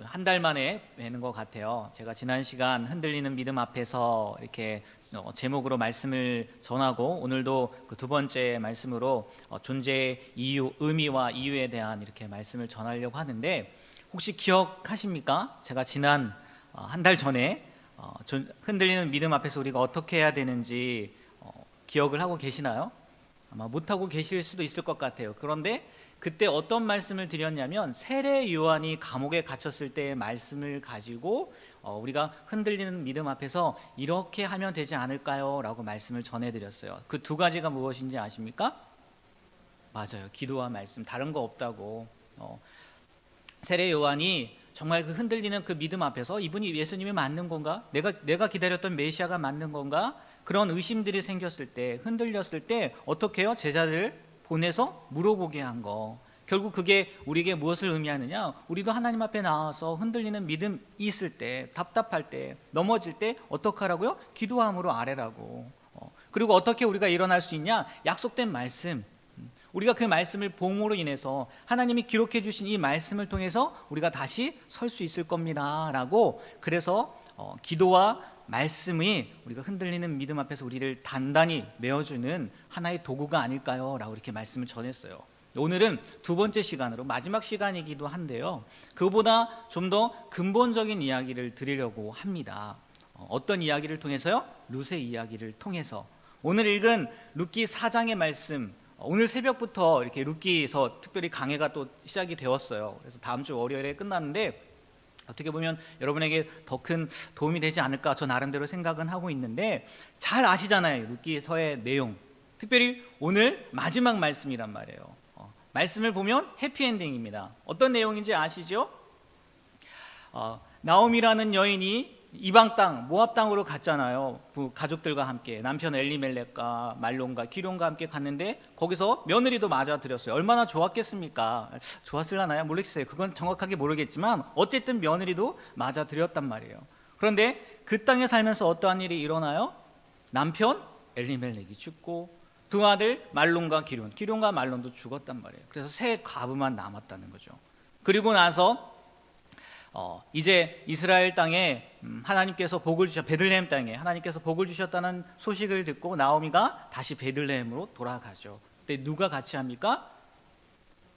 한 달 만에 뵈는 것 같아요. 제가 지난 시간 흔들리는 믿음 앞에서 이렇게 제목으로 말씀을 전하고, 오늘도 그 두 번째 말씀으로 존재의 이유, 의미와 이유에 대한 이렇게 말씀을 전하려고 하는데, 혹시 기억하십니까? 제가 지난 한 달 전에 흔들리는 믿음 앞에서 우리가 어떻게 해야 되는지 기억을 하고 계시나요? 아마 못하고 계실 수도 있을 것 같아요. 그런데 그때 어떤 말씀을 드렸냐면, 세례 요한이 감옥에 갇혔을 때의 말씀을 가지고 우리가 흔들리는 믿음 앞에서 이렇게 하면 되지 않을까요? 라고 말씀을 전해드렸어요. 그 두 가지가 무엇인지 아십니까? 맞아요. 기도와 말씀, 다른 거 없다고. 세례 요한이 정말 그 흔들리는 그 믿음 앞에서 이분이 예수님이 맞는 건가? 내가 기다렸던 메시아가 맞는 건가? 그런 의심들이 생겼을 때, 흔들렸을 때 어떻게 해요? 제자들을 보내서 물어보게 한 거. 결국 그게 우리에게 무엇을 의미하느냐? 우리도 하나님 앞에 나와서 흔들리는 믿음이 있을 때, 답답할 때, 넘어질 때 어떻게 하라고요? 기도함으로 아뢰라고. 그리고 어떻게 우리가 일어날 수 있냐? 약속된 말씀, 우리가 그 말씀을 봄으로 인해서 하나님이 기록해 주신 이 말씀을 통해서 우리가 다시 설 수 있을 겁니다 라고. 그래서 기도와 말씀이 우리가 흔들리는 믿음 앞에서 우리를 단단히 메어주는 하나의 도구가 아닐까요? 라고 이렇게 말씀을 전했어요. 오늘은 두 번째 시간으로 마지막 시간이기도 한데요, 그보다 좀 더 근본적인 이야기를 드리려고 합니다. 어떤 이야기를 통해서요? 룻의 이야기를 통해서. 오늘 읽은 룻기 4장의 말씀, 오늘 새벽부터 이렇게 룻기에서 특별히 강해가 또 시작이 되었어요. 그래서 다음 주 월요일에 끝났는데, 어떻게 보면 여러분에게 더 큰 도움이 되지 않을까 저 나름대로 생각은 하고 있는데, 잘 아시잖아요, 룻기서의 내용. 특별히 오늘 마지막 말씀이란 말이에요. 말씀을 보면 해피엔딩입니다. 어떤 내용인지 아시죠? 나오미라는 여인이 이방 땅 모압 땅으로 갔잖아요. 가족들과 함께 남편 엘리멜렉과 말론과 기론과 함께 갔는데, 거기서 며느리도 맞아들였어요. 얼마나 좋았겠습니까? 좋았을라나요? 모르겠어요. 그건 정확하게 모르겠지만 어쨌든 며느리도 맞아들였단 말이에요. 그런데 그 땅에 살면서 어떠한 일이 일어나요? 남편 엘리멜렉이 죽고, 두 아들 말론과 기론과 말론도 죽었단 말이에요. 그래서 세 과부만 남았다는 거죠. 그리고 나서 이제 이스라엘 땅에 하나님께서 복을 주셨, 베들레헴 땅에 하나님께서 복을 주셨다는 소식을 듣고 나오미가 다시 베들레헴으로 돌아가죠. 근데 누가 같이 합니까?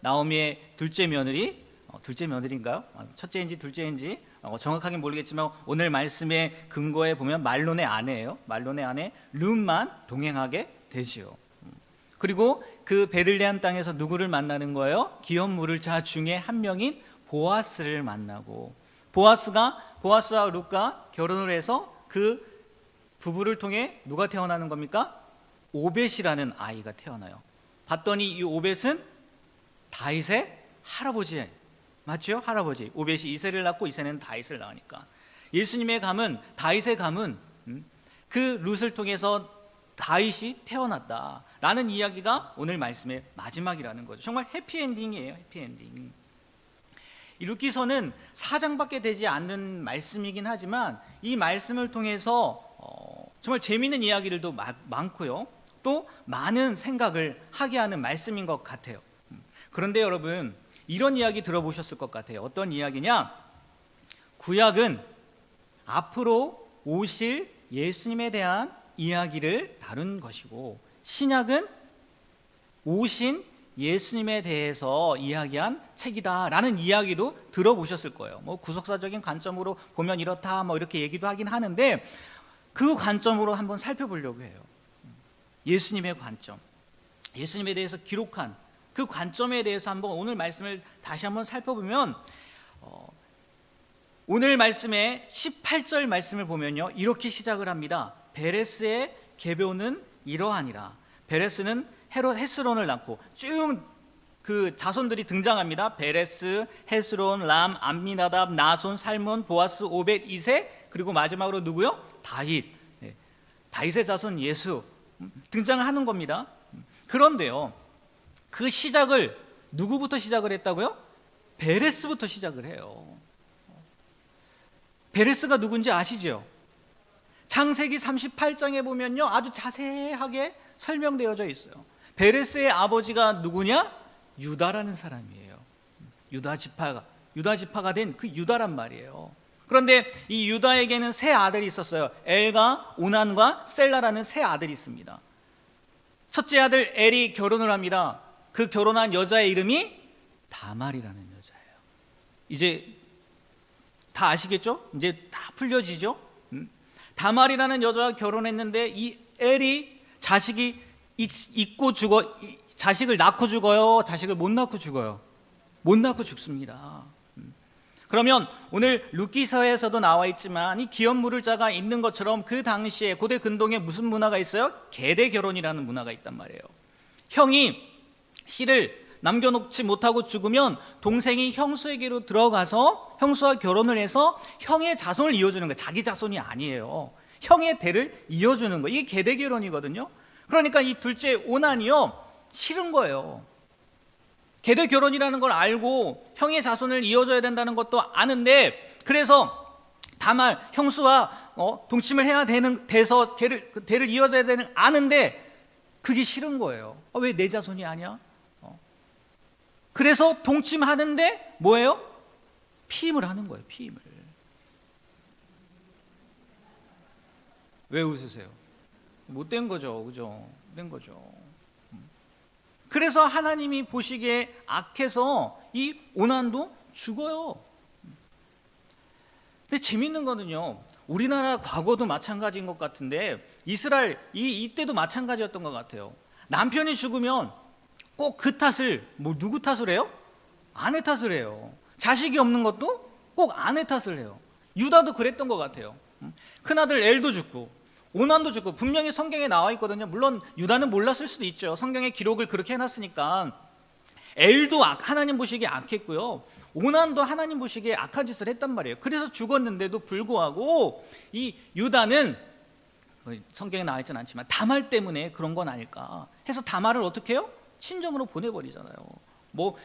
나오미의 둘째 며느리, 둘째 며느리인가요? 첫째인지 둘째인지 정확하게 모르겠지만 오늘 말씀의 근거에 보면 말론의 아내예요. 말론의 아내 룻만 동행하게 되지요. 그리고 그 베들레헴 땅에서 누구를 만나는 거예요? 기업 물을 자 중에 한 명인 보아스를 만나고, 보아스와 룻과 결혼을 해서 그 부부를 통해 누가 태어나는 겁니까? 오벳이라는 아이가 태어나요. 봤더니 이 오벳은 다윗의 할아버지, 맞죠? 할아버지. 오벳이 이새를 낳고 이새는 다윗을 낳으니까 예수님의 감은, 다윗의 감은 그 룻을 통해서 다윗이 태어났다라는 이야기가 오늘 말씀의 마지막이라는 거죠. 정말 해피엔딩이에요. 해피엔딩. 이 룻기서는 4장밖에 되지 않는 말씀이긴 하지만 이 말씀을 통해서 정말 재미있는 이야기들도 많고요, 또 많은 생각을 하게 하는 말씀인 것 같아요. 그런데 여러분, 이런 이야기 들어보셨을 것 같아요. 어떤 이야기냐? 구약은 앞으로 오실 예수님에 대한 이야기를 다룬 것이고, 신약은 오신 예수님에 대해서 이야기한 책이다라는 이야기도 들어보셨을 거예요. 뭐 구속사적인 관점으로 보면 이렇다, 뭐 이렇게 얘기도 하긴 하는데, 그 관점으로 한번 살펴보려고 해요. 예수님의 관점, 예수님에 대해서 기록한 그 관점에 대해서 한번 오늘 말씀을 다시 한번 살펴보면, 오늘 말씀의 18절 말씀을 보면요, 이렇게 시작을 합니다. 베레스의 계보는 이러하니라. 베레스는 헤스론을 낳고, 쭉 그 자손들이 등장합니다. 베레스, 헤스론, 람, 암미나답, 나손, 살몬, 보아스, 오벳, 이세, 그리고 마지막으로 누구요? 다윗. 다윗의 자손 예수 등장을 하는 겁니다. 그런데요, 그 시작을 누구부터 시작을 했다고요? 베레스부터 시작을 해요. 베레스가 누군지 아시죠? 창세기 38장에 보면요, 아주 자세하게 설명되어져 있어요. 베레스의 아버지가 누구냐? 유다라는 사람이에요. 유다 지파가, 유다 지파가 된 그 유다란 말이에요. 그런데 이 유다에게는 세 아들이 있었어요. 엘과 오난과 셀라라는 세 아들이 있습니다. 첫째 아들 엘이 결혼을 합니다. 그 결혼한 여자의 이름이 다말이라는 여자예요. 이제 다 아시겠죠? 이제 다 풀려지죠? 다말이라는 여자와 결혼했는데 이 엘이 자식이 있고 자식을 낳고 죽어요? 자식을 못 낳고 죽어요? 못 낳고 죽습니다. 그러면 오늘 룻기서에서도 나와 있지만 이 기업 물을 자가 있는 것처럼 그 당시에 고대 근동에 무슨 문화가 있어요? 계대 결혼이라는 문화가 있단 말이에요. 형이 씨를 남겨놓지 못하고 죽으면 동생이 형수에게로 들어가서 형수와 결혼을 해서 형의 자손을 이어주는 거예요. 자기 자손이 아니에요. 형의 대를 이어주는 거예요. 이게 계대 결혼이거든요. 그러니까 이 둘째 오난이요, 싫은 거예요. 계대 결혼이라는 걸 알고 형의 자손을 이어줘야 된다는 것도 아는데, 그래서 다말 형수와 동침을 해야 돼서 대를 이어줘야 되는 아는데 그게 싫은 거예요. 왜 내 자손이 아니야? 그래서 동침하는데 뭐예요? 피임을 하는 거예요. 피임을. 왜 웃으세요? 못된 거죠, 그죠? 못된 거죠. 그래서 하나님이 보시기에 악해서 이 오난도 죽어요. 근데 재밌는 거는요, 우리나라 과거도 마찬가지인 것 같은데 이스라엘 이때도 마찬가지였던 것 같아요. 남편이 죽으면 꼭 그 탓을 누구 탓을 해요? 아내 탓을 해요. 자식이 없는 것도 꼭 아내 탓을 해요. 유다도 그랬던 것 같아요. 큰아들 엘도 죽고 오난도 죽고 분명히 성경에 나와 있거든요. 물론 유다는 몰랐을 수도 있죠. 성경에 기록을 그렇게 해놨으니까. 엘도 하나님 보시기에 악했고요, 오난도 하나님 보시기에 악한 짓을 했단 말이에요. 그래서 죽었는데도 불구하고 이 유다는 성경에 나와 있지는 않지만 다말 때문에 그런 건 아닐까 해서 다말을 어떻게 해요? 친정으로 보내버리잖아요.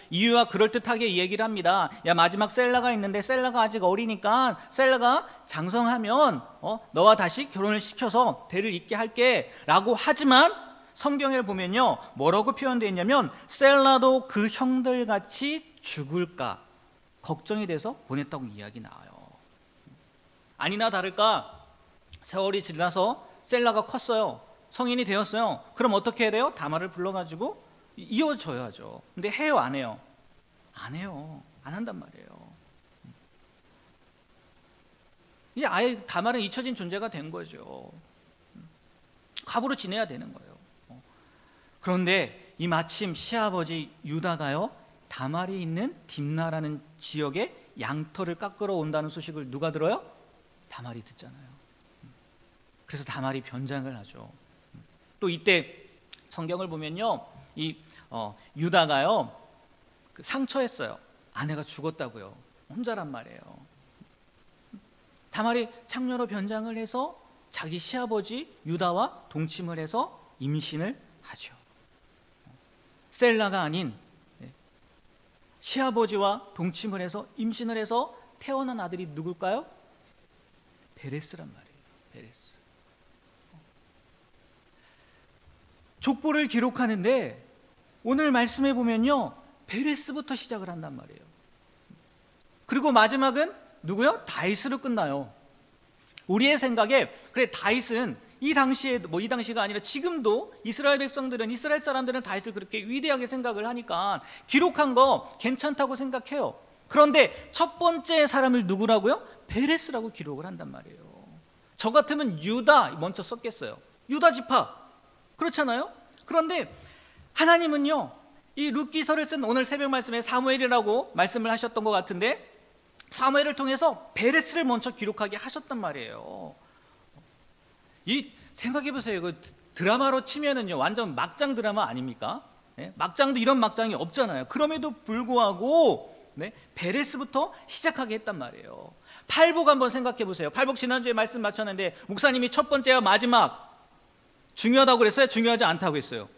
이유와 그럴듯하게 얘기를 합니다. 야, 마지막 셀라가 있는데 셀라가 아직 어리니까 셀라가 장성하면 너와 다시 결혼을 시켜서 대를 잇게 할게 라고 하지만, 성경을 보면요 뭐라고 표현되어 있냐면 셀라도 그 형들같이 죽을까 걱정이 돼서 보냈다고 이야기 나와요. 아니나 다를까 세월이 지나서 셀라가 컸어요. 성인이 되었어요. 그럼 어떻게 해야 돼요? 다말을 불러가지고 이어줘야죠. 근데 해요, 안 해요? 안 해요. 안 한단 말이에요. 이제 아예 다말은 잊혀진 존재가 된 거죠. 갑으로 지내야 되는 거예요. 그런데 이 마침 시아버지 유다가요, 다말이 있는 딥나라는 지역에 양털을 깎으러 온다는 소식을 누가 들어요? 다말이 듣잖아요. 그래서 다말이 변장을 하죠. 또 이때 성경을 보면요, 이 유다가요 상처했어요. 아내가 죽었다고요. 혼자란 말이에요. 다말이 창녀로 변장을 해서 자기 시아버지 유다와 동침을 해서 임신을 하죠. 셀라가 아닌 시아버지와 동침을 해서 임신을 해서 태어난 아들이 누굴까요? 베레스란 말이에요. 베레스. 족보를 기록하는데 오늘 말씀해 보면요 베레스부터 시작을 한단 말이에요. 그리고 마지막은 누구요? 다윗으로 끝나요. 우리의 생각에 그래 다윗은 이 당시에 이 당시가 아니라 지금도 이스라엘 백성들은, 이스라엘 사람들은 다윗을 그렇게 위대하게 생각을 하니까 기록한 거 괜찮다고 생각해요. 그런데 첫 번째 사람을 누구라고요? 베레스라고 기록을 한단 말이에요. 저 같으면 유다 먼저 썼겠어요. 유다 지파. 그렇잖아요? 그런데 하나님은요 이 룻기서를 쓴 오늘 새벽 말씀에 사무엘이라고 말씀을 하셨던 것 같은데 사무엘을 통해서 베레스를 먼저 기록하게 하셨단 말이에요. 이 생각해 보세요. 그 드라마로 치면은요 완전 막장 드라마 아닙니까? 막장도 이런 막장이 없잖아요. 그럼에도 불구하고 베레스부터 시작하게 했단 말이에요. 팔복 한번 생각해 보세요. 팔복 지난주에 말씀 마쳤는데 목사님이 첫 번째와 마지막 중요하다고 그랬어요? 중요하지 않다고 했어요?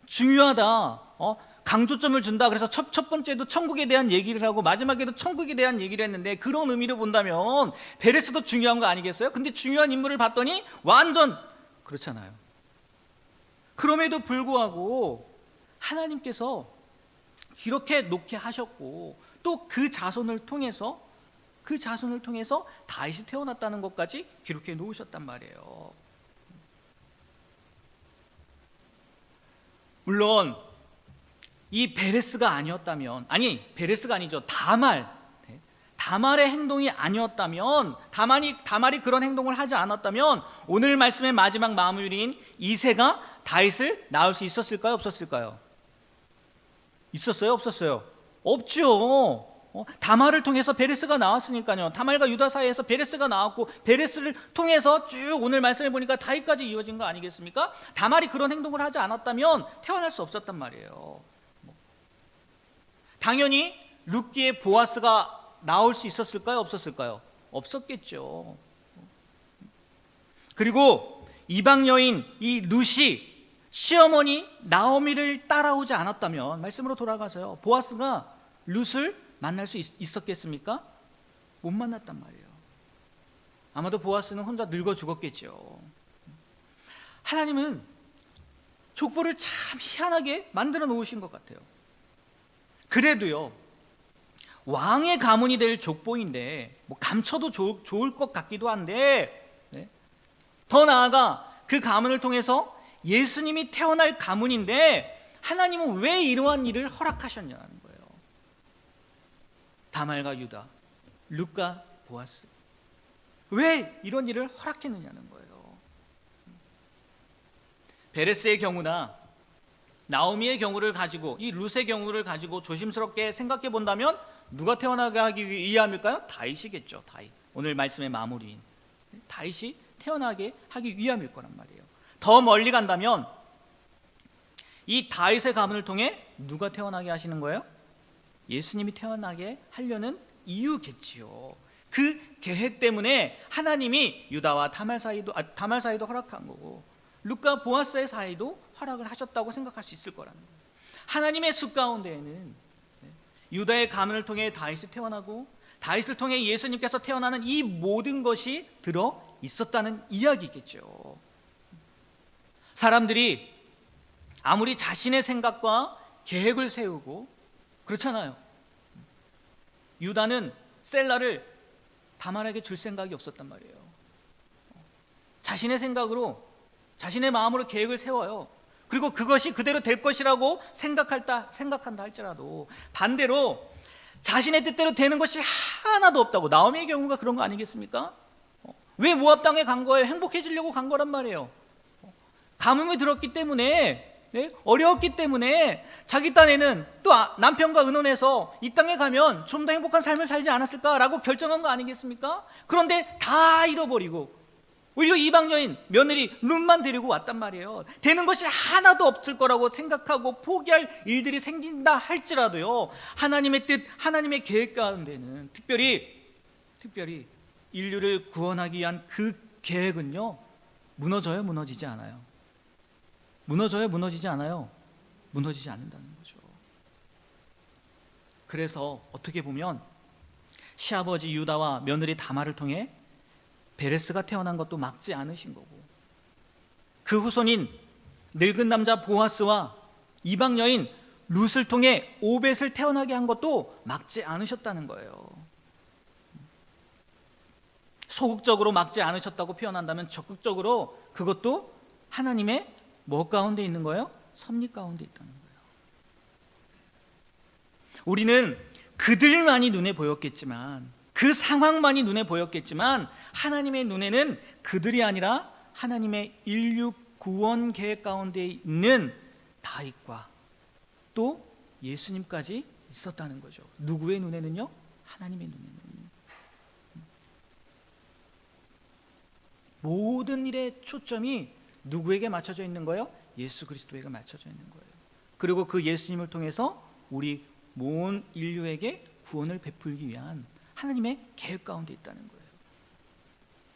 중요하다. 강조점을 준다. 그래서 첫 번째도 천국에 대한 얘기를 하고 마지막에도 천국에 대한 얘기를 했는데 그런 의미로 본다면 베레스도 중요한 거 아니겠어요? 근데 중요한 인물을 봤더니 완전 그렇잖아요. 그럼에도 불구하고 하나님께서 이렇게 놓게 하셨고 또 그 자손을 통해서 다윗이 태어났다는 것까지 기록해 놓으셨단 말이에요. 물론 이 베레스가 아니었다면, 베레스가 아니죠, 다말의 행동이 아니었다면, 다말이 그런 행동을 하지 않았다면 오늘 말씀의 마지막 마무리인 이새가 다윗을 낳을 수 있었을까요? 없었을까요? 있었어요? 없었어요? 없죠. 다말을 통해서 베레스가 나왔으니까요. 다말과 유다 사이에서 베레스가 나왔고, 베레스를 통해서 쭉 오늘 말씀해 보니까 다윗까지 이어진 거 아니겠습니까? 다말이 그런 행동을 하지 않았다면 태어날 수 없었단 말이에요. 당연히 룻기의 보아스가 나올 수 있었을까요? 없었을까요? 없었겠죠. 그리고 이방 여인 이 룻이 시어머니 나오미를 따라오지 않았다면, 말씀으로 돌아가서요, 보아스가 룻을 만날 수 있었겠습니까? 못 만났단 말이에요. 아마도 보아스는 혼자 늙어 죽었겠죠. 하나님은 족보를 참 희한하게 만들어 놓으신 것 같아요. 그래도요, 왕의 가문이 될 족보인데 감춰도 좋을 것 같기도 한데, 더 나아가 그 가문을 통해서 예수님이 태어날 가문인데 하나님은 왜 이러한 일을 허락하셨냐는 거예요. 다말과 유다, 룻과 보아스, 왜 이런 일을 허락했느냐는 거예요. 베레스의 경우나 나오미의 경우를 가지고, 이 룻의 경우를 가지고 조심스럽게 생각해 본다면 누가 태어나게 하기 위함일까요? 다윗이겠죠. 다윗. 오늘 말씀의 마무리인 다윗이 태어나게 하기 위함일 거란 말이에요. 더 멀리 간다면 이 다윗의 가문을 통해 누가 태어나게 하시는 거예요? 예수님이 태어나게 하려는 이유겠지요. 그 계획 때문에 하나님이 유다와 다말 사이도 허락한 거고, 룻과 보아스의 사이도 허락을 하셨다고 생각할 수 있을 거라는 거예요. 하나님의 숫 가운데에는 유다의 가문을 통해 다윗이 태어나고, 다윗을 통해 예수님께서 태어나는 이 모든 것이 들어 있었다는 이야기겠죠. 사람들이 아무리 자신의 생각과 계획을 세우고 그렇잖아요. 유다는 셀라를 다말에게 줄 생각이 없었단 말이에요. 자신의 생각으로, 자신의 마음으로 계획을 세워요. 그리고 그것이 그대로 될 것이라고 생각한다 할지라도 반대로 자신의 뜻대로 되는 것이 하나도 없다고. 나오미의 경우가 그런 거 아니겠습니까? 왜 모압 땅에 간 거예요? 행복해지려고 간 거란 말이에요. 가뭄이 들었기 때문에, 어려웠기 때문에 자기 딴에는 또 남편과 의논해서 이 땅에 가면 좀 더 행복한 삶을 살지 않았을까라고 결정한 거 아니겠습니까? 그런데 다 잃어버리고 오히려 이방 여인 며느리 룻만 데리고 왔단 말이에요. 되는 것이 하나도 없을 거라고 생각하고 포기할 일들이 생긴다 할지라도요, 하나님의 뜻, 하나님의 계획 가운데는 특별히 인류를 구원하기 위한 그 계획은요, 무너져요? 무너지지 않아요? 무너져요? 무너지지 않아요? 무너지지 않는다는 거죠. 그래서 어떻게 보면 시아버지 유다와 며느리 다말을 통해 베레스가 태어난 것도 막지 않으신 거고, 그 후손인 늙은 남자 보아스와 이방 여인 룻을 통해 오벳을 태어나게 한 것도 막지 않으셨다는 거예요. 소극적으로 막지 않으셨다고 표현한다면 적극적으로 그것도 하나님의 뭐 가운데 있는 거예요? 섭리 가운데 있다는 거예요. 우리는 그들만이 눈에 보였겠지만, 그 상황만이 눈에 보였겠지만, 하나님의 눈에는 그들이 아니라 하나님의 인류 구원 계획 가운데 있는 다윗과 또 예수님까지 있었다는 거죠. 누구의 눈에는요? 하나님의 눈에는. 모든 일의 초점이 누구에게 맞춰져 있는 거예요? 예수 그리스도에게 맞춰져 있는 거예요. 그리고 그 예수님을 통해서 우리 모든 인류에게 구원을 베풀기 위한 하나님의 계획 가운데 있다는 거예요.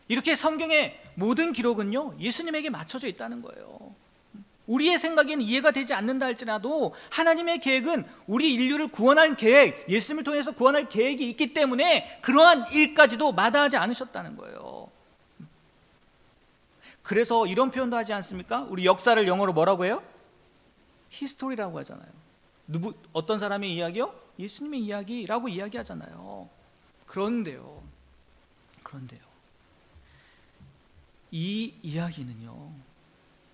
이렇게 성경의 모든 기록은요, 예수님에게 맞춰져 있다는 거예요. 우리의 생각에는 이해가 되지 않는다 할지라도 하나님의 계획은 우리 인류를 구원할 계획, 예수님을 통해서 구원할 계획이 있기 때문에 그러한 일까지도 마다하지 않으셨다는 거예요. 그래서 이런 표현도 하지 않습니까? 우리 역사를 영어로 뭐라고 해요? 히스토리라고 하잖아요. 어떤 사람의 이야기요? 예수님의 이야기라고 이야기하잖아요. 그런데요, 이 이야기는요,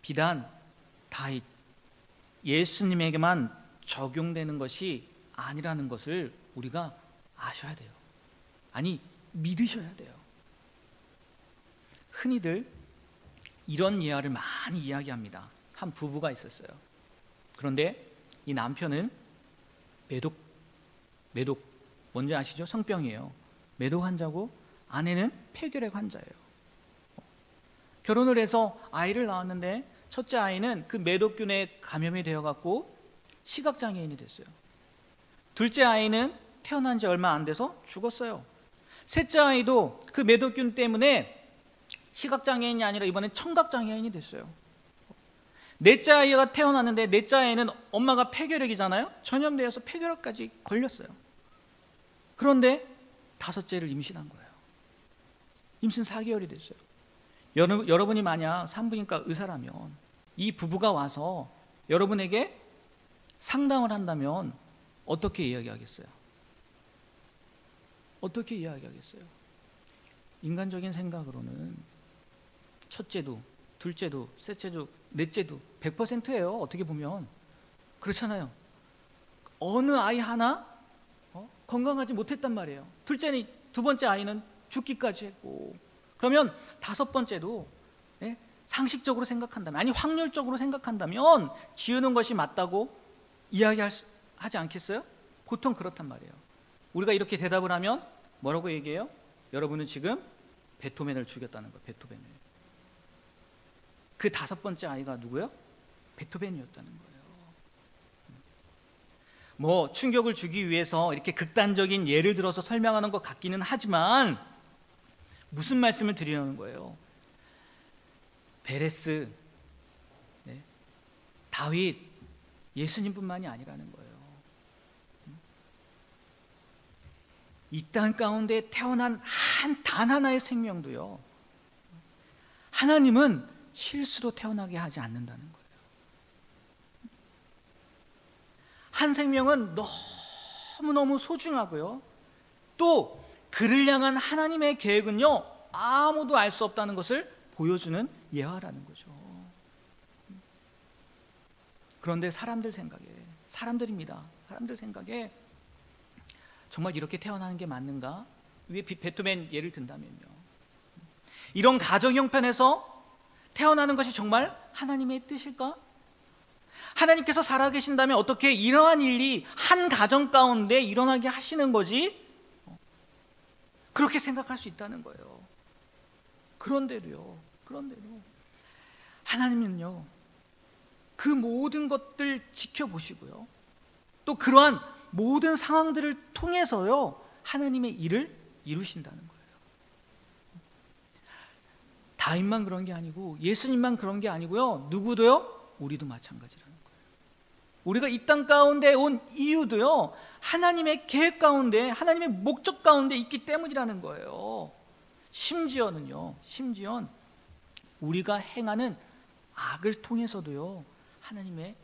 비단 다윗 예수님에게만 적용되는 것이 아니라는 것을 우리가 아셔야 돼요. 아니, 믿으셔야 돼요. 흔히들 이런 예화를 많이 이야기합니다. 한 부부가 있었어요. 그런데 이 남편은 매독 뭔지 아시죠? 성병이에요. 매독 환자고 아내는 폐결핵 환자예요. 결혼을 해서 아이를 낳았는데 첫째 아이는 그 매독균에 감염이 되어갖고 시각장애인이 됐어요. 둘째 아이는 태어난 지 얼마 안 돼서 죽었어요. 셋째 아이도 그 매독균 때문에 시각장애인이 아니라 이번엔 청각장애인이 됐어요. 넷째 아이가 태어났는데 넷째 아이는 엄마가 폐결핵이잖아요. 전염되어서 폐결핵까지 걸렸어요. 그런데 다섯째를 임신한 거예요. 임신 4개월이 됐어요. 여러분이 만약 산부인과 의사라면 이 부부가 와서 여러분에게 상담을 한다면 어떻게 이야기하겠어요? 어떻게 이야기하겠어요? 인간적인 생각으로는 첫째도, 둘째도, 셋째도, 넷째도 100%예요. 어떻게 보면 그렇잖아요. 어느 아이 하나 건강하지 못했단 말이에요. 둘째는, 두 번째 아이는 죽기까지 했고, 그러면 다섯 번째도 상식적으로 생각한다면, 아니 확률적으로 생각한다면 지우는 것이 맞다고 하지 않겠어요? 보통 그렇단 말이에요. 우리가 이렇게 대답을 하면 뭐라고 얘기해요? 여러분은 지금 베토벤을 죽였다는 거예요. 베토벤을. 그 다섯 번째 아이가 누구예요? 베토벤이었다는 거예요. 뭐 충격을 주기 위해서 이렇게 극단적인 예를 들어서 설명하는 것 같기는 하지만 무슨 말씀을 드리려는 거예요? 베레스, 다윗, 예수님뿐만이 아니라는 거예요. 이 땅 가운데 태어난 단 하나의 생명도요, 하나님은 실수로 태어나게 하지 않는다는 거예요. 한 생명은 너무너무 소중하고요, 또 그를 향한 하나님의 계획은요, 아무도 알 수 없다는 것을 보여주는 예화라는 거죠. 그런데 사람들 생각에 정말 이렇게 태어나는 게 맞는가? 왜 베토벤 예를 든다면요, 이런 가정 형편에서 태어나는 것이 정말 하나님의 뜻일까? 하나님께서 살아계신다면 어떻게 이러한 일이 한 가정 가운데 일어나게 하시는 거지? 그렇게 생각할 수 있다는 거예요. 그런데도 하나님은요, 그 모든 것들 지켜보시고요, 또 그러한 모든 상황들을 통해서요, 하나님의 일을 이루신다는 거예요. 다윗만 그런 게 아니고 예수님만 그런 게 아니고요, 누구도요? 우리도 마찬가지라는 거예요. 우리가 이 땅 가운데 온 이유도요, 하나님의 계획 가운데, 하나님의 목적 가운데 있기 때문이라는 거예요. 심지어 우리가 행하는 악을 통해서도요, 하나님의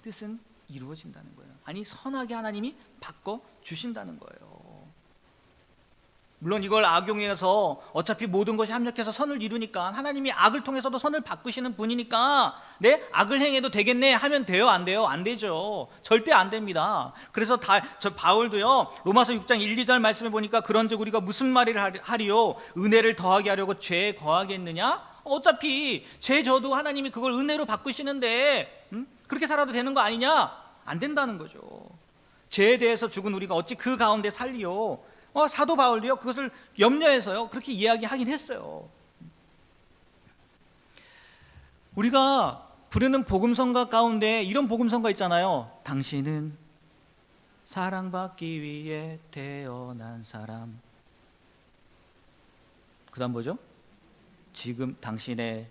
뜻은 이루어진다는 거예요. 아니, 선하게 하나님이 바꿔 주신다는 거예요. 물론 이걸 악용해서 어차피 모든 것이 합력해서 선을 이루니까, 하나님이 악을 통해서도 선을 바꾸시는 분이니까 악을 행해도 되겠네 하면 돼요? 안 돼요? 안 되죠. 절대 안 됩니다. 그래서 저 바울도요, 로마서 6장 1, 2절 말씀에 보니까 그런즉 우리가 무슨 말을 하리요? 은혜를 더하게 하려고 죄에 거하겠느냐? 어차피 죄 져도 하나님이 그걸 은혜로 바꾸시는데 그렇게 살아도 되는 거 아니냐? 안 된다는 거죠. 죄에 대해서 죽은 우리가 어찌 그 가운데 살리요? 사도 바울도요, 그것을 염려해서요, 그렇게 이야기하긴 했어요. 우리가 부르는 복음성가 가운데 이런 복음성가 있잖아요. 당신은 사랑받기 위해 태어난 사람. 그 다음 뭐죠? 지금 당신의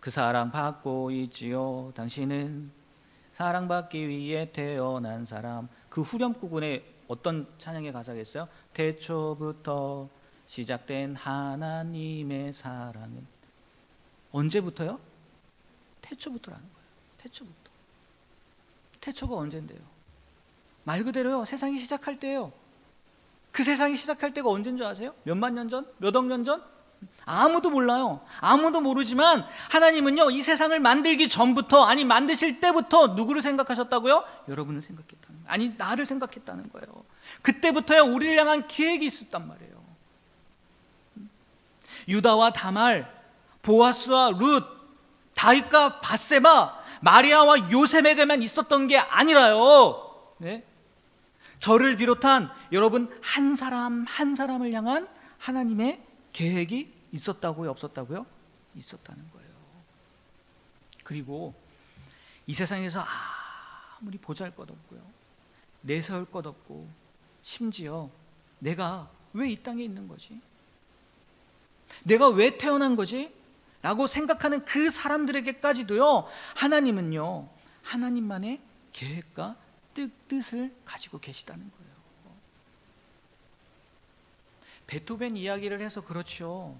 그 사랑 받고 있지요. 당신은 사랑받기 위해 태어난 사람. 그 후렴구군에 어떤 찬양의 가사가 있어요? 태초부터 시작된 하나님의 사랑은 언제부터요? 태초부터라는 거예요. 태초가 언젠데요? 말 그대로요, 세상이 시작할 때예요. 그 세상이 시작할 때가 언제인 줄 아세요? 몇만 년 전? 몇 억 년 전? 아무도 몰라요. 아무도 모르지만 하나님은요, 이 세상을 만들기 전부터, 아니 만드실 때부터 누구를 생각하셨다고요? 여러분을 생각했다는 거예요. 아니 나를 생각했다는 거예요. 그때부터야 우리를 향한 계획이 있었단 말이에요. 유다와 다말, 보아스와 룻, 다윗과 밧세바, 마리아와 요셉에게만 있었던 게 아니라요, 네? 저를 비롯한 여러분 한 사람 한 사람을 향한 하나님의 계획이 있었다고요, 없었다고요? 있었다는 거예요. 그리고 이 세상에서 아무리 보잘것없고요, 내세울 것 없고, 심지어 내가 왜 이 땅에 있는 거지? 내가 왜 태어난 거지? 라고 생각하는 그 사람들에게까지도요, 하나님은요, 하나님만의 계획과 뜻을 가지고 계시다는 거예요. 베토벤 이야기를 해서 그렇죠.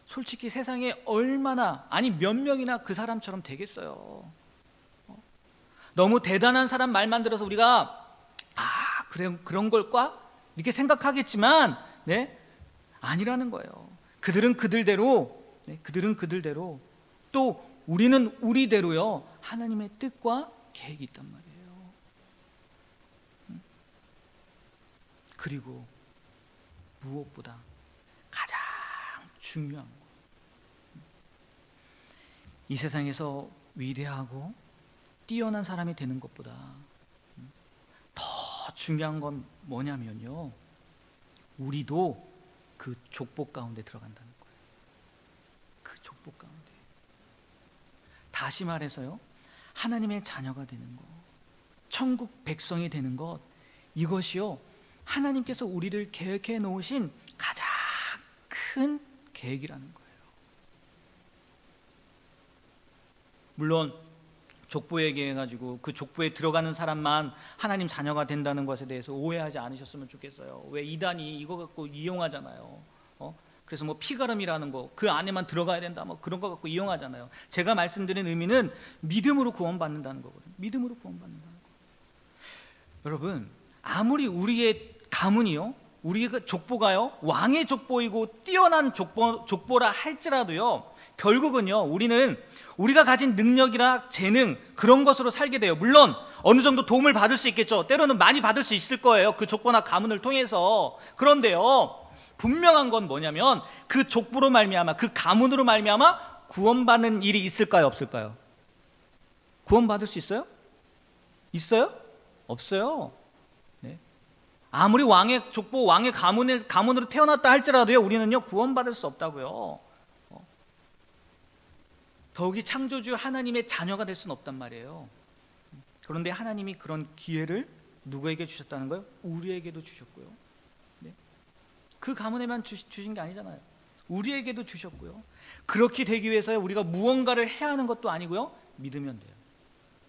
솔직히 세상에 얼마나, 아니 몇 명이나 그 사람처럼 되겠어요. 너무 대단한 사람 말만 들어서 우리가 그래, 그런 걸까? 이렇게 생각하겠지만, 네, 아니라는 거예요. 그들은 그들대로, 네, 그들은 그들대로, 또 우리는 우리대로요, 하나님의 뜻과 계획이 있단 말이에요. 그리고 무엇보다 가장 중요한 거, 이 세상에서 위대하고 뛰어난 사람이 되는 것보다 더 중요한 건 뭐냐면요, 우리도 그 족보 가운데 들어간다는 거예요. 그 족보 가운데. 다시 말해서요, 하나님의 자녀가 되는 것, 천국 백성이 되는 것, 이것이요, 하나님께서 우리를 계획해 놓으신 가장 큰 계획이라는 거예요. 물론 족보 얘기해가지고 그 족보에 들어가는 사람만 하나님 자녀가 된다는 것에 대해서 오해하지 않으셨으면 좋겠어요. 왜 이단이 이거 갖고 이용하잖아요. 그래서 뭐 피가름이라는 거, 그 안에만 들어가야 된다, 뭐 그런 거 갖고 이용하잖아요. 제가 말씀드린 의미는 믿음으로 구원받는다는 거거든요. 믿음으로 구원받는다는 거. 여러분, 아무리 우리의 가문이요, 우리의 그 족보가요, 왕의 족보이고 뛰어난 족보라 할지라도요, 결국은요, 우리가 가진 능력이나 재능, 그런 것으로 살게 돼요. 물론 어느 정도 도움을 받을 수 있겠죠. 때로는 많이 받을 수 있을 거예요, 그 족보나 가문을 통해서. 그런데요, 분명한 건 뭐냐면 그 족보로 말미암아, 그 가문으로 말미암아 구원받는 일이 있을까요, 없을까요? 구원받을 수 있어요? 있어요? 없어요. 네. 아무리 왕의 족보, 왕의 가문으로 태어났다 할지라도요, 우리는요, 구원받을 수 없다고요. 더욱이 창조주 하나님의 자녀가 될 수는 없단 말이에요. 그런데 하나님이 그런 기회를 누구에게 주셨다는 거예요? 우리에게도 주셨고요. 네. 그 가문에만 주신 게 아니잖아요. 우리에게도 주셨고요. 그렇게 되기 위해서 우리가 무언가를 해야 하는 것도 아니고요, 믿으면 돼요.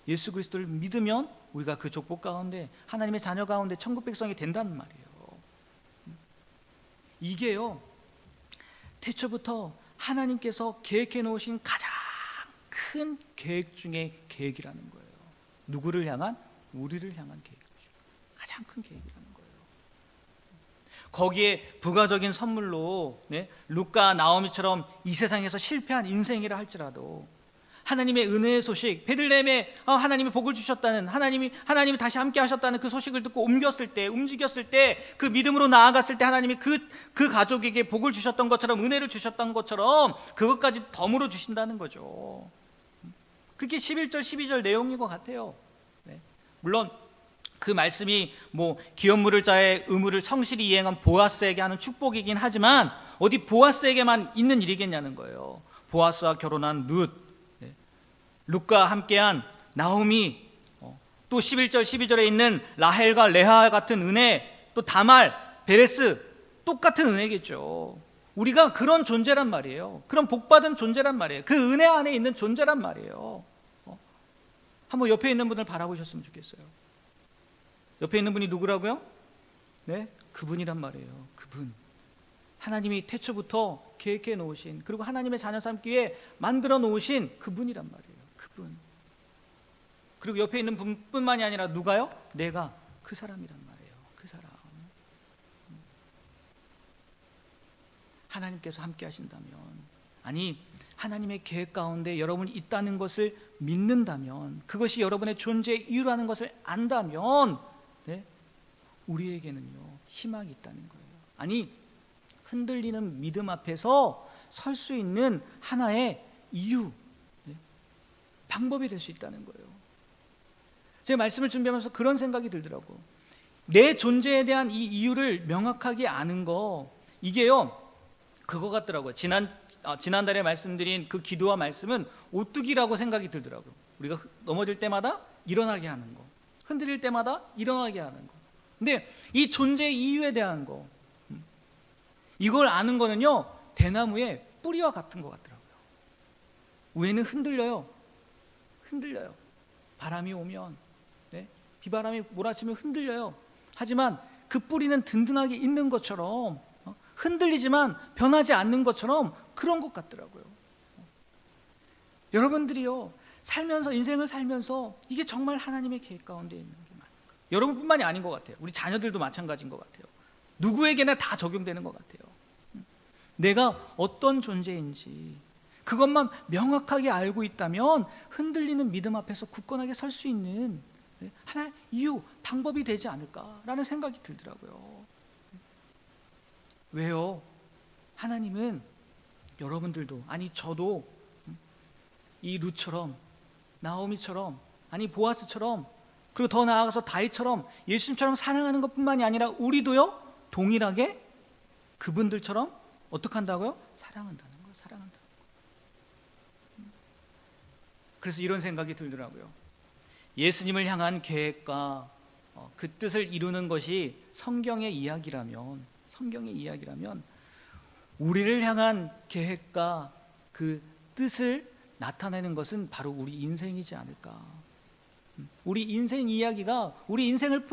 예수 그리스도를 믿으면 우리가 그 족보 가운데, 하나님의 자녀 가운데 천국 백성이 된다는 말이에요. 이게요, 태초부터 하나님께서 계획해 놓으신 가장 큰 계획 중에 계획이라는 거예요. 누구를 향한? 우리를 향한 계획이죠. 가장 큰 계획이라는 거예요. 거기에 부가적인 선물로, 네, 룻과 나오미처럼 이 세상에서 실패한 인생이라 할지라도 하나님의 은혜의 소식, 베들레헴에 하나님이 복을 주셨다는, 하나님이 다시 함께 하셨다는 그 소식을 듣고 움직였을 때, 그 믿음으로 나아갔을 때 하나님이 그 가족에게 복을 주셨던 것처럼, 은혜를 주셨던 것처럼 그것까지 덤으로 주신다는 거죠. 그게 11절 12절 내용인 것 같아요. 네. 물론 그 말씀이 뭐 기업 물을 자의 의무를 성실히 이행한 보아스에게 하는 축복이긴 하지만 어디 보아스에게만 있는 일이겠냐는 거예요. 보아스와 결혼한 룻과 함께한 나오미, 또 11절 12절에 있는 라헬과 레아 같은 은혜, 또 다말, 베레스, 똑같은 은혜겠죠. 우리가 그런 존재란 말이에요. 그런 복받은 존재란 말이에요. 그 은혜 안에 있는 존재란 말이에요. 한번 옆에 있는 분을 바라보셨으면 좋겠어요. 옆에 있는 분이 누구라고요? 네, 그분이란 말이에요. 그분. 하나님이 태초부터 계획해 놓으신, 그리고 하나님의 자녀 삼기 위해 만들어 놓으신 그분이란 말이에요. 그분. 그리고 옆에 있는 분뿐만이 아니라 누가요? 내가 그 사람이란 말이에요. 그 사람. 하나님께서 함께 하신다면, 아니 하나님의 계획 가운데 여러분이 있다는 것을 믿는다면, 그것이 여러분의 존재의 이유라는 것을 안다면, 네? 우리에게는요 희망이 있다는 거예요. 아니 흔들리는 믿음 앞에서 설 수 있는 하나의 이유, 네? 방법이 될 수 있다는 거예요. 제 말씀을 준비하면서 그런 생각이 들더라고. 내 존재에 대한 이 이유를 명확하게 아는 거, 이게요 그거 같더라고요. 지난달에 말씀드린 그 기도와 말씀은 오뚜기라고 생각이 들더라고요. 우리가 넘어질 때마다 일어나게 하는 거, 흔들릴 때마다 일어나게 하는 거. 근데 이 존재의 이유에 대한 거, 이걸 아는 거는요 대나무의 뿌리와 같은 것 같더라고요. 위에는 흔들려요. 바람이 오면, 네? 비바람이 몰아치면 흔들려요. 하지만 그 뿌리는 든든하게 있는 것처럼, 흔들리지만 변하지 않는 것처럼 그런 것 같더라고요. 여러분들이요 살면서, 인생을 살면서 이게 정말 하나님의 계획 가운데 있는 게 맞을까? 여러분뿐만이 아닌 것 같아요. 우리 자녀들도 마찬가지인 것 같아요. 누구에게나 다 적용되는 것 같아요. 내가 어떤 존재인지 그것만 명확하게 알고 있다면 흔들리는 믿음 앞에서 굳건하게 설 수 있는 하나의 이유, 방법이 되지 않을까라는 생각이 들더라고요. 왜요? 하나님은 여러분들도, 아니 저도 이 룻처럼, 나오미처럼, 아니 보아스처럼, 그리고 더 나아가서 다윗처럼 예수님처럼 사랑하는 것뿐만이 아니라 우리도요 동일하게 그분들처럼 어떻게 한다고요? 사랑한다는 거예요. 사랑한다는 거예요. 그래서 이런 생각이 들더라고요. 예수님을 향한 계획과 그 뜻을 이루는 것이 성경의 이야기라면, 우리를 향한 계획과 그 뜻을 나타내는 것은 바로 우리 인생이지 않을까. 우리 인생 이야기가, 우리 인생을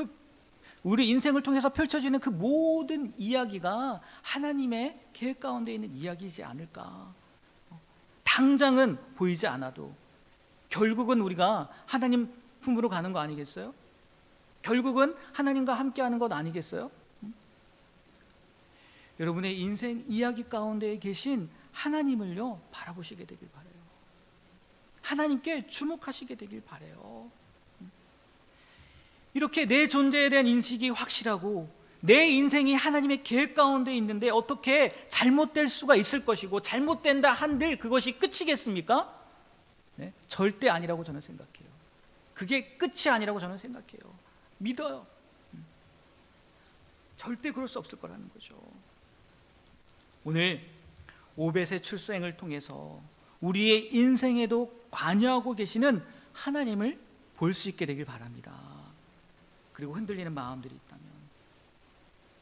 통해서 펼쳐지는 그 모든 이야기가 하나님의 계획 가운데 있는 이야기이지 않을까. 당장은 보이지 않아도 결국은 우리가 하나님 품으로 가는 거 아니겠어요? 결국은 하나님과 함께하는 것 아니겠어요? 여러분의 인생 이야기 가운데 계신 하나님을요 바라보시게 되길 바라요. 하나님께 주목하시게 되길 바라요. 이렇게 내 존재에 대한 인식이 확실하고 내 인생이 하나님의 계획 가운데 있는데 어떻게 잘못될 수가 있을 것이고, 잘못된다 한들 그것이 끝이겠습니까? 네? 절대 아니라고 저는 생각해요. 그게 끝이 아니라고 저는 생각해요. 믿어요. 절대 그럴 수 없을 거라는 거죠. 오늘 오벳의 출생을 통해서 우리의 인생에도 관여하고 계시는 하나님을 볼 수 있게 되길 바랍니다. 그리고 흔들리는 마음들이 있다면,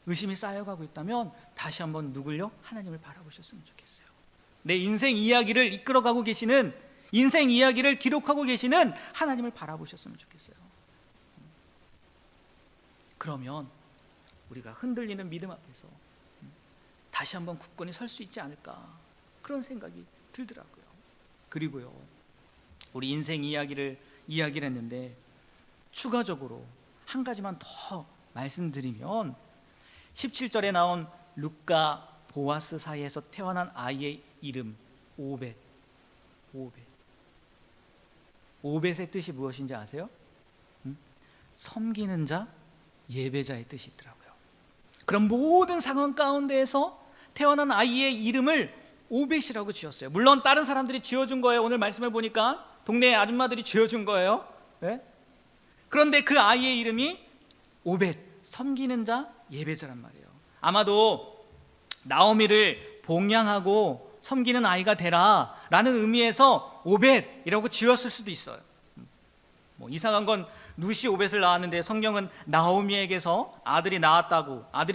의심이 쌓여가고 있다면 다시 한번 누굴요? 하나님을 바라보셨으면 좋겠어요. 내 인생 이야기를 이끌어가고 계시는, 인생 이야기를 기록하고 계시는 하나님을 바라보셨으면 좋겠어요. 그러면 우리가 흔들리는 믿음 앞에서 다시 한번 굳건히 설 수 있지 않을까, 그런 생각이 들더라고요. 그리고요 우리 인생 이야기를 했는데 추가적으로 한 가지만 더 말씀드리면, 17절에 나온 룻과 보아스 사이에서 태어난 아이의 이름 오벳. 오벳의 뜻이 무엇인지 아세요? 섬기는 자, 예배자의 뜻이 있더라고요. 그럼 모든 상황 가운데에서 태어난 아이의 이름을 오벳이라고 지었어요. 물론 다른 사람들이 지어준 거예요. 오늘 말씀을 보니까 동네 아줌마들이 지어준 거예요. 네? 그런데 그 아이의 이름이 오벳, 섬기는 자, 예배자란 말이에요. 아마도 나오미를 봉양하고 섬기는 아이가 되라 라는 의미에서 오벳이라고 지었을 수도 있어요. 뭐 이상한 건 룻이 오벳을 낳았는데 성경은 나오미에게서 아들이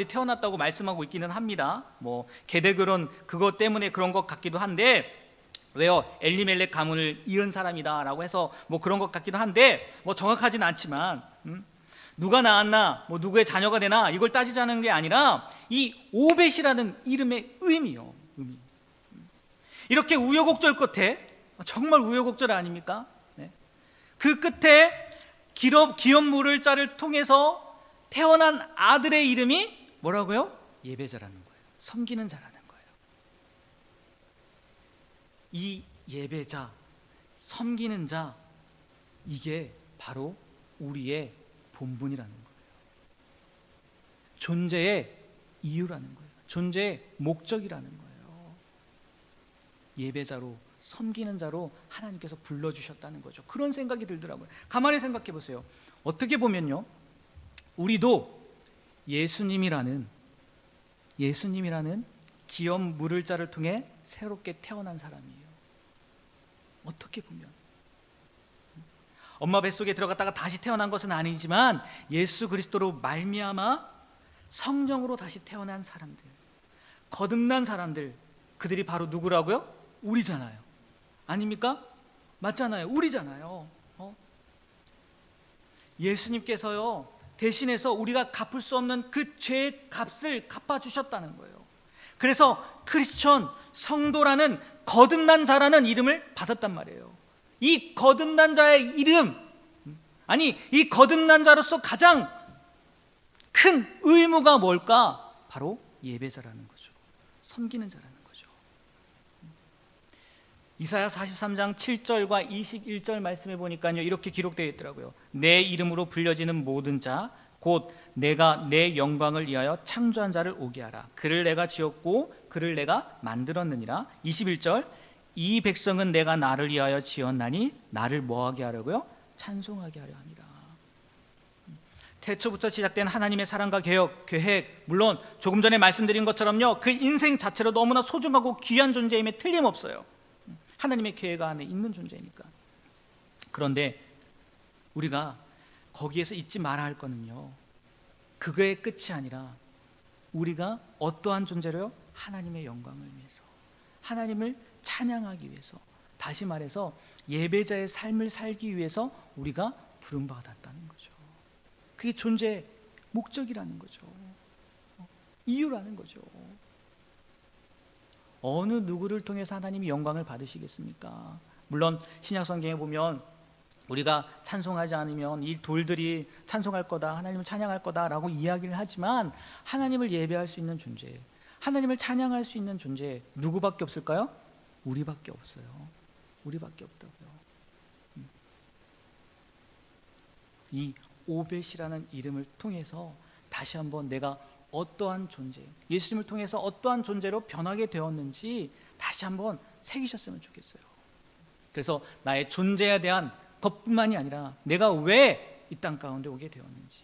태어났다고 말씀하고 있기는 합니다. 뭐 계대결혼 그것 때문에 그런 것 같기도 한데, 왜요? 엘리멜렉 가문을 이은 사람이다라고 해서 뭐 그런 것 같기도 한데, 뭐 정확하진 않지만 누가 낳았나, 뭐 누구의 자녀가 되나 이걸 따지자는 게 아니라 이 오벳이라는 이름의 의미요. 이렇게 우여곡절 끝에, 정말 우여곡절 아닙니까? 네. 그 끝에 기업 물을 자를 통해서 태어난 아들의 이름이 뭐라고요? 예배자라는 거예요. 섬기는 자라는 거예요. 이 예배자, 섬기는 자, 이게 바로 우리의 본분이라는 거예요. 존재의 이유라는 거예요. 존재의 목적이라는 거예요. 예배자로, 섬기는 자로 하나님께서 불러주셨다는 거죠. 그런 생각이 들더라고요. 가만히 생각해 보세요. 어떻게 보면요, 우리도 예수님이라는 기업 물을 자를 통해 새롭게 태어난 사람이에요. 어떻게 보면 엄마 뱃속에 들어갔다가 다시 태어난 것은 아니지만 예수 그리스도로 말미암아 성령으로 다시 태어난 사람들, 거듭난 사람들, 그들이 바로 누구라고요? 우리잖아요. 아닙니까? 맞잖아요. 우리잖아요. 예수님께서요, 대신해서 우리가 갚을 수 없는 그 죄의 값을 갚아주셨다는 거예요. 그래서 크리스천, 성도라는 거듭난 자라는 이름을 받았단 말이에요. 이 거듭난 자의 이름, 이 거듭난 자로서 가장 큰 의무가 뭘까? 바로 예배자라는 거죠. 섬기는 자라는 거죠. 이사야 43장 7절과 21절 말씀에 보니까요, 이렇게 기록되어 있더라고요. 내 이름으로 불려지는 모든 자, 곧 내가 내 영광을 위하여 창조한 자를 오게 하라. 그를 내가 지었고 그를 내가 만들었느니라. 21절, 이 백성은 내가 나를 위하여 지었나니 나를 뭐하게 하려고요? 찬송하게 하려 함이라. 태초부터 시작된 하나님의 사랑과 계획, 물론 조금 전에 말씀드린 것처럼요, 그 인생 자체로 너무나 소중하고 귀한 존재임에 틀림없어요. 하나님의 계획 안에 있는 존재니까. 그런데 우리가 거기에서 잊지 말아야 할 거는요, 그거의 끝이 아니라 우리가 어떠한 존재로요? 하나님의 영광을 위해서, 하나님을 찬양하기 위해서, 다시 말해서 예배자의 삶을 살기 위해서 우리가 부름받았다는 거죠. 그게 존재의 목적이라는 거죠. 이유라는 거죠. 어느 누구를 통해서 하나님이 영광을 받으시겠습니까? 물론 신약 성경에 보면 우리가 찬송하지 않으면 이 돌들이 찬송할 거다, 하나님을 찬양할 거다라고 이야기를 하지만 하나님을 예배할 수 있는 존재, 하나님을 찬양할 수 있는 존재 누구밖에 없을까요? 우리밖에 없어요. 우리밖에 없다고요. 이 오벳이라는 이름을 통해서 다시 한번 내가 어떠한 존재, 예수님을 통해서 어떠한 존재로 변하게 되었는지 다시 한번 새기셨으면 좋겠어요. 그래서 나의 존재에 대한 것뿐만이 아니라 내가 왜 이 땅 가운데 오게 되었는지,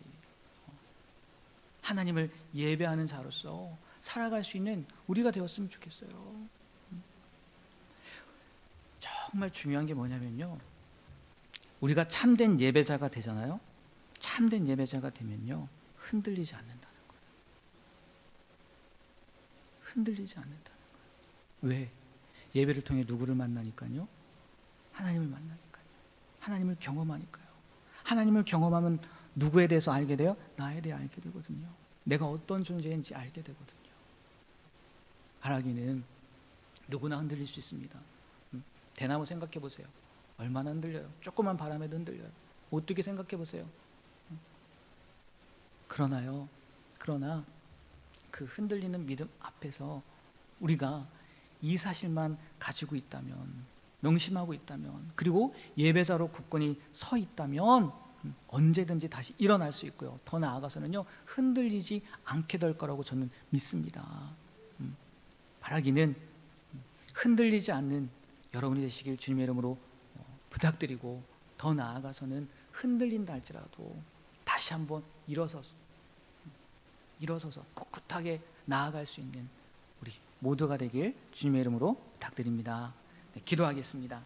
하나님을 예배하는 자로서 살아갈 수 있는 우리가 되었으면 좋겠어요. 정말 중요한 게 뭐냐면요, 우리가 참된 예배자가 되잖아요. 참된 예배자가 되면요, 흔들리지 않는다는 거예요. 흔들리지 않는다는 거예요. 왜? 예배를 통해 누구를 만나니까요? 하나님을 만나니까요. 하나님을 경험하니까요. 하나님을 경험하면 누구에 대해서 알게 돼요? 나에 대해 알게 되거든요. 내가 어떤 존재인지 알게 되거든요. 바라기는 누구나 흔들릴 수 있습니다. 대나무 생각해 보세요. 얼마나 흔들려요. 조그만 바람에도 흔들려요. 오뚜기 생각해 보세요. 그러나 그 흔들리는 믿음 앞에서 우리가 이 사실만 가지고 있다면, 명심하고 있다면, 그리고 예배자로 굳건히 서 있다면 언제든지 다시 일어날 수 있고요. 더 나아가서는요, 흔들리지 않게 될 거라고 저는 믿습니다. 바라기는 흔들리지 않는 여러분이 되시길 주님의 이름으로 부탁드리고, 더 나아가서는 흔들린다 할지라도 다시 한번 일어서서 꿋꿋하게 나아갈 수 있는 우리 모두가 되길 주님의 이름으로 부탁드립니다. 네, 기도하겠습니다.